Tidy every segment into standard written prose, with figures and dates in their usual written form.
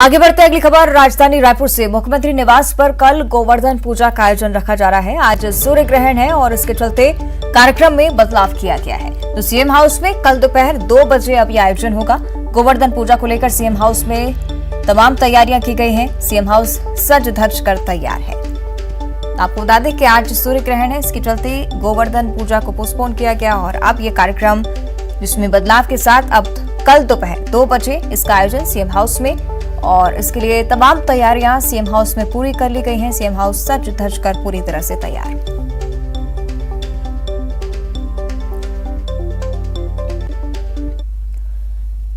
आगे बढ़ते अगली खबर राजधानी रायपुर से। मुख्यमंत्री निवास पर कल गोवर्धन पूजा का आयोजन रखा जा रहा है। आज सूर्य ग्रहण है और इसके चलते कार्यक्रम में बदलाव किया गया है। तो सीएम हाउस में कल दोपहर 2 बजे अब यह आयोजन होगा। गोवर्धन पूजा को लेकर सीएम हाउस में तमाम तैयारियां की गई हैं। सीएम हाउस सज धज कर तैयार है। आपको बता दें कि आज सूर्य ग्रहण है, इसके चलते गोवर्धन पूजा को पोस्टपोन किया गया और अब ये कार्यक्रम जिसमें बदलाव के साथ अब कल दोपहर 2 बजे इसका आयोजन सीएम हाउस में, और इसके लिए तमाम तैयारियां सीएम हाउस में पूरी कर ली गई हैं। सीएम हाउस सज धज कर पूरी तरह से तैयार।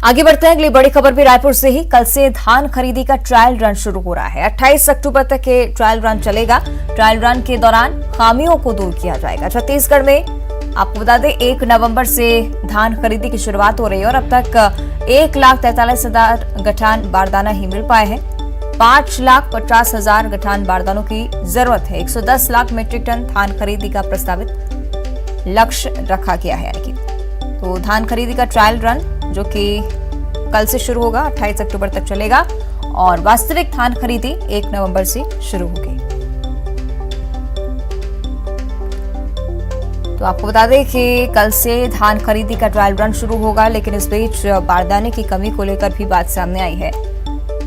आगे बढ़ते हैं अगली बड़ी खबर भी रायपुर से ही। कल से धान खरीदी का ट्रायल रन शुरू हो रहा है। 28 अक्टूबर तक ये ट्रायल रन चलेगा। ट्रायल रन के दौरान खामियों को दूर किया जाएगा। छत्तीसगढ़ में आपको बता दें 1 नवंबर से धान खरीदी की शुरुआत हो रही है और अब तक 1,43,000 गठान बारदाना ही मिल पाए हैं। 5,50,000 गठान बारदानों की जरूरत है। 110 लाख मीट्रिक टन धान खरीदी का प्रस्तावित लक्ष्य रखा गया है। तो धान खरीदी का ट्रायल रन जो कि कल से शुरू होगा, 28 अक्टूबर तक चलेगा और वास्तविक धान खरीदी 1 नवंबर से शुरू होगी। तो आपको बता दें कि कल से धान खरीदी का ट्रायल रन शुरू होगा, लेकिन इस बीच बारदाने की कमी को लेकर भी बात सामने आई है।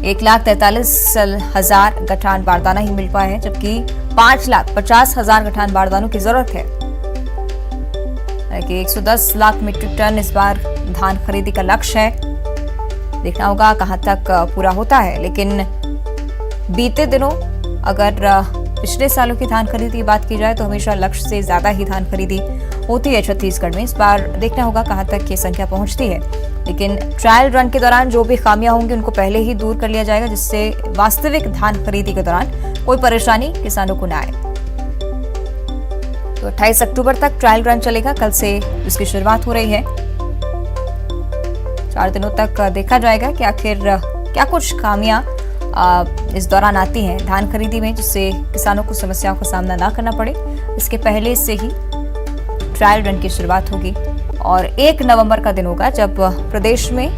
1,43,000 गठान बारदाना ही मिल पाए हैं, जबकि 5,50,000 गठान बारदानों की जरूरत है। 110 लाख मीट्रिक टन इस बार धान खरीदी का लक्ष्य है। देखना होगा कहां तक पूरा होता है। लेकिन बीते दिनों अगर पिछले सालों की धान खरीदी की बात की जाए तो हमेशा लक्ष्य से ज्यादा ही धान खरीदी होती है छत्तीसगढ़ में। इस बार देखना होगा कहां तक ये संख्या पहुंचती है। लेकिन ट्रायल रन के दौरान जो भी खामियां होंगी उनको पहले ही दूर कर लिया जाएगा, जिससे वास्तविक धान खरीदी के दौरान कोई परेशानी किसानों को न आए। तो 28 अक्टूबर तक ट्रायल रन चलेगा। कल से इसकी शुरुआत हो रही है। 4 दिनों तक देखा जाएगा कि आखिर क्या कुछ खामियां इस दौरान आती हैं धान खरीदी में, जिससे किसानों को समस्याओं का सामना ना करना पड़े। इसके पहले से ही ट्रायल रन की शुरुआत होगी और 1 नवंबर का दिन होगा जब प्रदेश में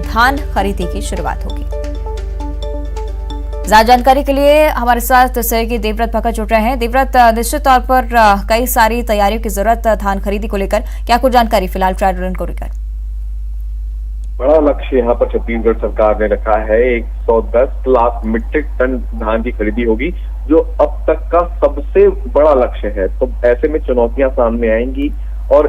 धान खरीदी की शुरुआत होगी। ज्यादा जानकारी के लिए हमारे साथ सहयोगी देवव्रत भगत जुड़ रहे हैं। देवव्रत, निश्चित तौर पर कई सारी तैयारियों की जरूरत धान खरीदी को लेकर, क्या कुछ जानकारी फिलहाल ट्रायल रन को लेकर? बड़ा लक्ष्य यहाँ पर छत्तीसगढ़ सरकार ने रखा है। 110 लाख मीट्रिक टन धान की खरीदी होगी, जो अब तक का सबसे बड़ा लक्ष्य है। तो ऐसे में चुनौतियां सामने आएंगी और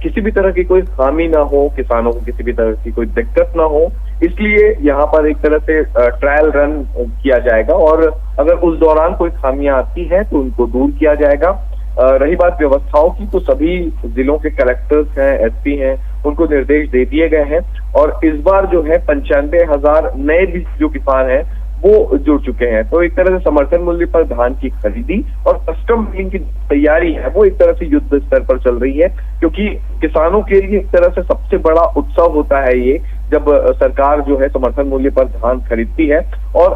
किसी भी तरह की कोई खामी ना हो, किसानों को किसी भी तरह की कोई दिक्कत ना हो, इसलिए यहाँ पर एक तरह से ट्रायल रन किया जाएगा और अगर उस दौरान कोई खामियां आती हैं तो उनको दूर किया जाएगा। रही बात व्यवस्थाओं की, तो सभी जिलों के कलेक्टर्स हैं, एसपी हैं, उनको निर्देश दे दिए गए हैं और इस बार जो है 95,000 नए भी जो किसान हैं वो जुड़ चुके हैं। तो एक तरह से समर्थन मूल्य पर धान की खरीदी और कस्टम मिलिंग की तैयारी है वो एक तरह से युद्ध स्तर पर चल रही है, क्योंकि किसानों के लिए एक तरह से सबसे बड़ा उत्सव होता है ये, जब सरकार जो है समर्थन मूल्य पर धान खरीदती है और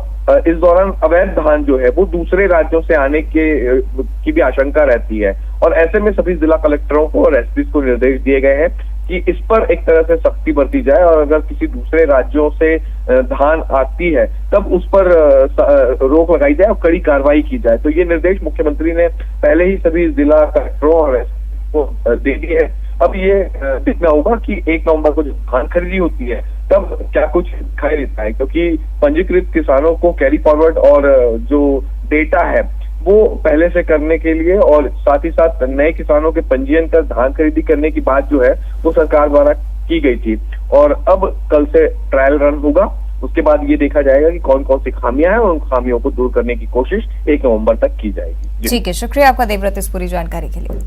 इस दौरान अवैध धान जो है वो दूसरे राज्यों से आने की भी आशंका रहती है। और ऐसे में सभी जिला कलेक्टरों को और एसपी को निर्देश दिए गए हैं कि इस पर एक तरह से सख्ती बरती जाए और अगर किसी दूसरे राज्यों से धान आती है तब उस पर रोक लगाई जाए और कड़ी कार्रवाई की जाए। तो ये निर्देश मुख्यमंत्री ने पहले ही सभी जिला कलेक्टरों और एसपी को दे दिए हैं। अब ये देखना होगा कि 1 नवंबर को जो धान खरीदी होती है तब क्या कुछ दिखाई देता है, क्योंकि पंजीकृत किसानों को कैरी फॉरवर्ड और जो डेटा है वो पहले से करने के लिए और साथ ही साथ नए किसानों के पंजीयन कर धान खरीदी करने की बात जो है वो सरकार द्वारा की गई थी और अब कल से ट्रायल रन होगा। उसके बाद ये देखा जाएगा कि कौन कौन सी खामियां हैं और उन खामियों को दूर करने की कोशिश 1 नवंबर तक की जाएगी। ठीक है, शुक्रिया आपका देवव्रत इस पूरी जानकारी के लिए।